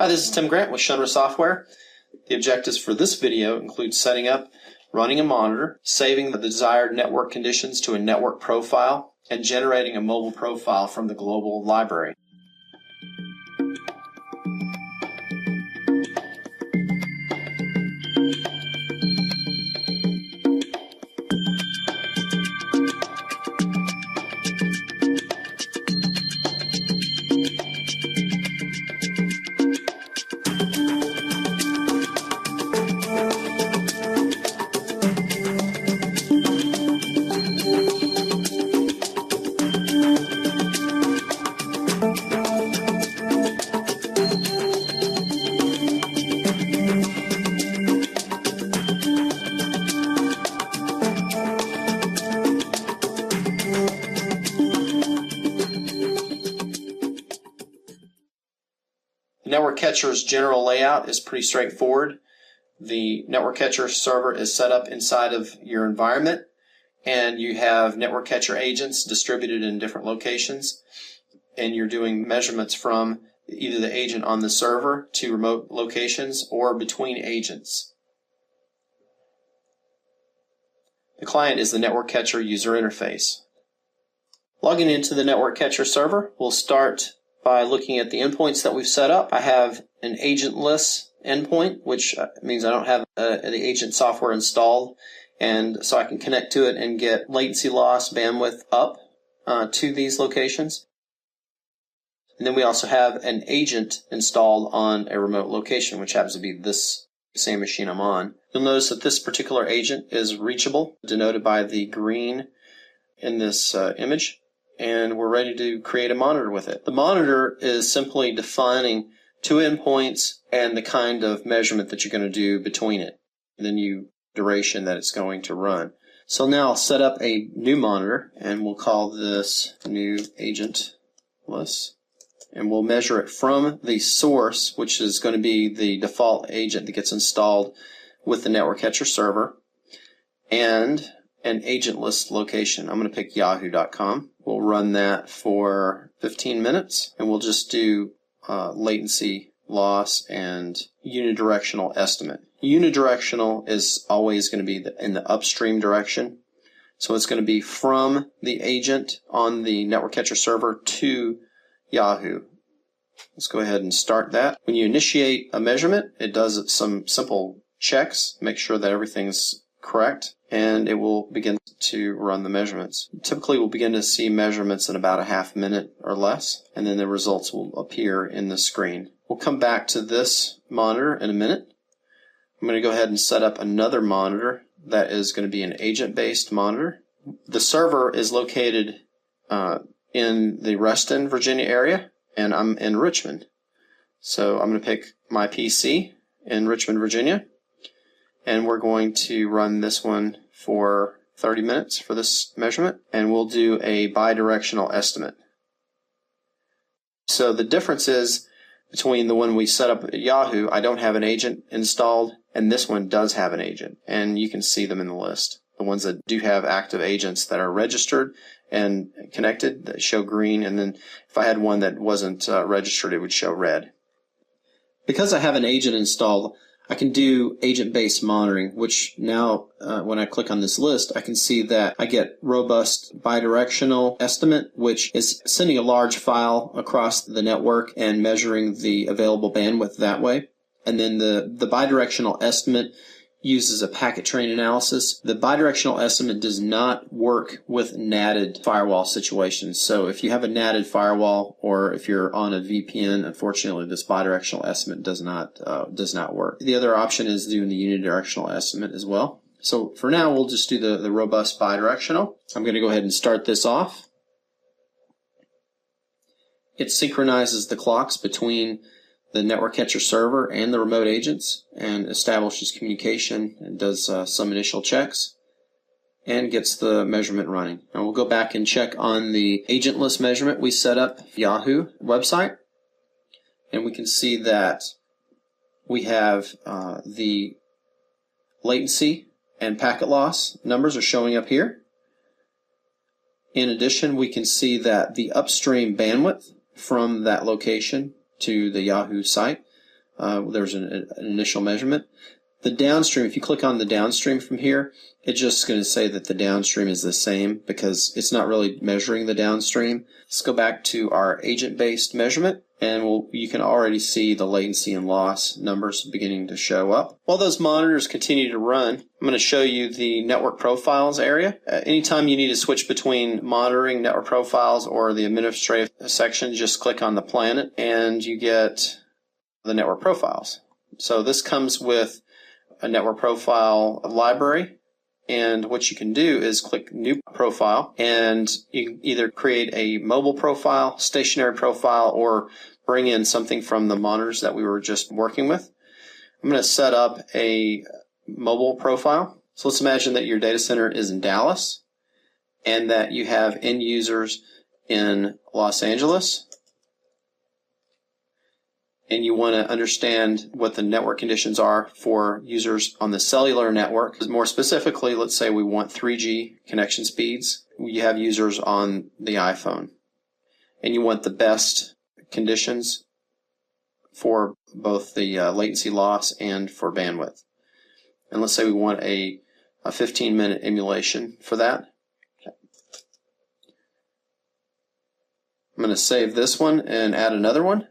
Hi, this is Tim Grant with Shunra Software. The objectives for this video include setting up, running a monitor, saving the desired network conditions to a network profile, and generating a mobile profile from the global library. The NetworkCatcher's general layout is pretty straightforward. The NetworkCatcher server is set up inside of your environment, and you have NetworkCatcher agents distributed in different locations, and you're doing measurements from either the agent on the server to remote locations or between agents. The client is the NetworkCatcher user interface. Logging into the NetworkCatcher server, we'll start by looking at the endpoints that we've set up. I have an agentless endpoint, which means I don't have the agent software installed, and so I can connect to it and get latency loss, bandwidth up to these locations. And then we also have an agent installed on a remote location, which happens to be this same machine I'm on. You'll notice that this particular agent is reachable, denoted by the green in this image. And we're ready to create a monitor with it. The monitor is simply defining two endpoints and the kind of measurement that you're going to do between it, and the new duration that it's going to run. So now I'll set up a new monitor, and we'll call this new agentless, and we'll measure it from the source, which is going to be the default agent that gets installed with the NetworkCatcher server, and an agentless location. I'm going to pick yahoo.com. We'll run that for 15 minutes, and we'll just do latency loss and unidirectional estimate. Unidirectional is always going to be in the upstream direction, so it's going to be from the agent on the NetworkCatcher server to Yahoo. Let's go ahead and start that. When you initiate a measurement, it does some simple checks, make sure that everything's correct, and it will begin to run the measurements. Typically, we'll begin to see measurements in about a half minute or less, and then the results will appear in the screen. We'll come back to this monitor in a minute. I'm going to go ahead and set up another monitor that is going to be an agent-based monitor. The server is located in the Reston, Virginia area, and I'm in Richmond. So I'm going to pick my PC in Richmond, Virginia, and we're going to run this one for 30 minutes for this measurement, and we'll do a bidirectional estimate. So the difference is between the one we set up at Yahoo, I don't have an agent installed, and this one does have an agent, and you can see them in the list. The ones that do have active agents that are registered and connected that show green, and then if I had one that wasn't registered, it would show red. Because I have an agent installed, I can do agent-based monitoring, which now, when I click on this list, I can see that I get robust bidirectional estimate, which is sending a large file across the network and measuring the available bandwidth that way. And then the bidirectional estimate uses a packet train analysis. The bidirectional estimate does not work with NATed firewall situations. So if you have a NATed firewall, or if you're on a VPN, unfortunately, this bidirectional estimate does not work. The other option is doing the unidirectional estimate as well. So for now, we'll just do the robust bidirectional. I'm going to go ahead and start this off. It synchronizes the clocks between the NetworkCatcher server and the remote agents, and establishes communication and does some initial checks and gets the measurement running. Now we'll go back and check on the agentless measurement we set up Yahoo website, and we can see that we have the latency and packet loss numbers are showing up here. In addition, we can see that the upstream bandwidth from that location to the Yahoo site There's an initial measurement. The downstream, if you click on the downstream from here, it's just going to say that the downstream is the same because it's not really measuring the downstream. Let's go back to our agent-based measurement, and you can already see the latency and loss numbers beginning to show up. While those monitors continue to run, I'm going to show you the network profiles area. Anytime you need to switch between monitoring, network profiles, or the administrative section, just click on the planet and you get the network profiles. So this comes with a network profile library, and what you can do is click New Profile, and you can either create a mobile profile, stationary profile, or bring in something from the monitors that we were just working with. I'm going to set up a mobile profile. So let's imagine that your data center is in Dallas and that you have end users in Los Angeles, and you want to understand what the network conditions are for users on the cellular network. More specifically, let's say we want 3G connection speeds. You have users on the iPhone, and you want the best conditions for both the latency loss and for bandwidth. And let's say we want a 15-minute emulation for that. I'm going to save this one and add another one.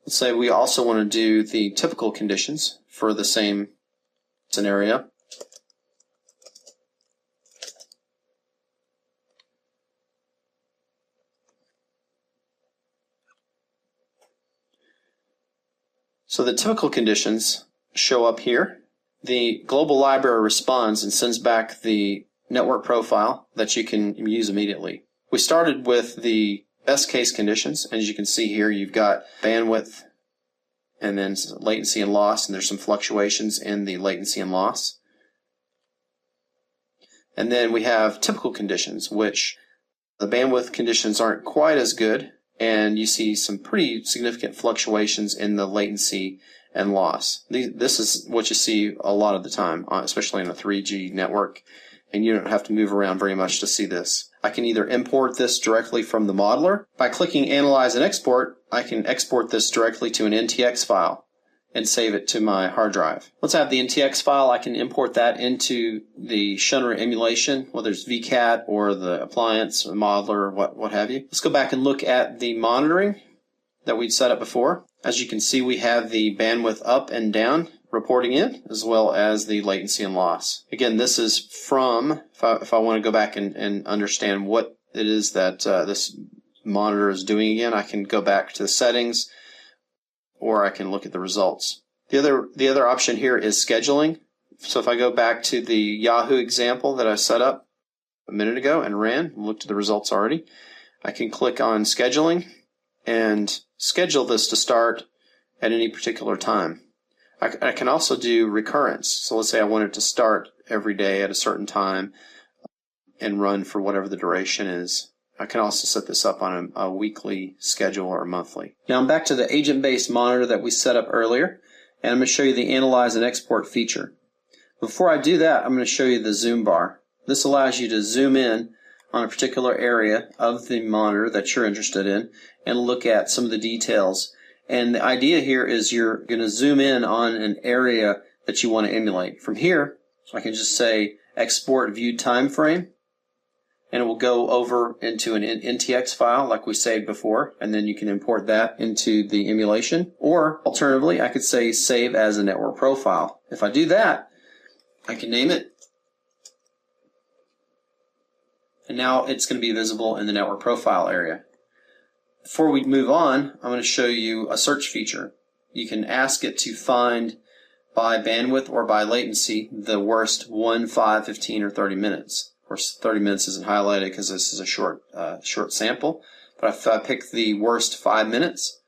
Let's say we also want to do the typical conditions for the same scenario. So the typical conditions show up here. The global library responds and sends back the network profile that you can use immediately. We started with the best case conditions. As you can see here, you've got bandwidth and then latency and loss, and there's some fluctuations in the latency and loss. And then we have typical conditions, which the bandwidth conditions aren't quite as good, and you see some pretty significant fluctuations in the latency and loss. This is what you see a lot of the time, especially in a 3G network, and you don't have to move around very much to see this. I can either import this directly from the modeler. By clicking Analyze and Export, I can export this directly to an NTX file and save it to my hard drive. Once I have the NTX file, I can import that into the Shunra emulation, whether it's VCAT or the appliance, or modeler, what have you. Let's go back and look at the monitoring that we'd set up before. As you can see, we have the bandwidth up and down reporting in, as well as the latency and loss. Again, this is from, if I want to go back and understand what it is that this monitor is doing again, I can go back to the settings, or I can look at the results. The other option here is scheduling. So if I go back to the Yahoo example that I set up a minute ago and ran, looked at the results already, I can click on scheduling and schedule this to start at any particular time. I can also do recurrence. So let's say I want it to start every day at a certain time and run for whatever the duration is. I can also set this up on a weekly schedule or monthly. Now I'm back to the agent-based monitor that we set up earlier, and I'm going to show you the Analyze and Export feature. Before I do that, I'm going to show you the zoom bar. This allows you to zoom in on a particular area of the monitor that you're interested in and look at some of the details. And the idea here is you're going to zoom in on an area that you want to emulate. From here, I can just say Export Viewed Time Frame, and it will go over into an NTX file like we saved before, and then you can import that into the emulation. Or alternatively, I could say Save as a Network Profile. If I do that, I can name it, and now it's going to be visible in the Network Profile area. Before we move on, I'm going to show you a search feature. You can ask it to find by bandwidth or by latency the worst 1, 5, 15, or 30 minutes. Of course, 30 minutes isn't highlighted because this is a short sample. But if I pick the worst 5 minutes,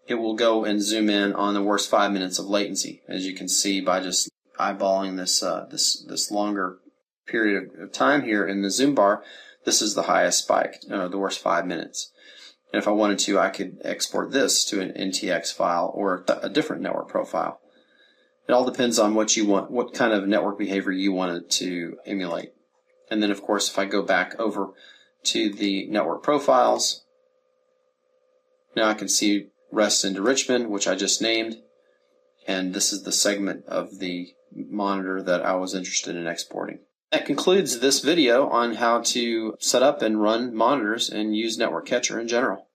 it will go and zoom in on the worst 5 minutes of latency. As you can see by just eyeballing this longer period of time here in the zoom bar, this is the highest spike, the worst 5 minutes. And if I wanted to, I could export this to an NTX file or a different network profile. It all depends on what you want, what kind of network behavior you wanted to emulate. And then, of course, if I go back over to the network profiles, Now I can see REST into Richmond, which I just named, and this is the segment of the monitor that I was interested in exporting. That concludes this video on how to set up and run monitors and use NetworkCatcher in general.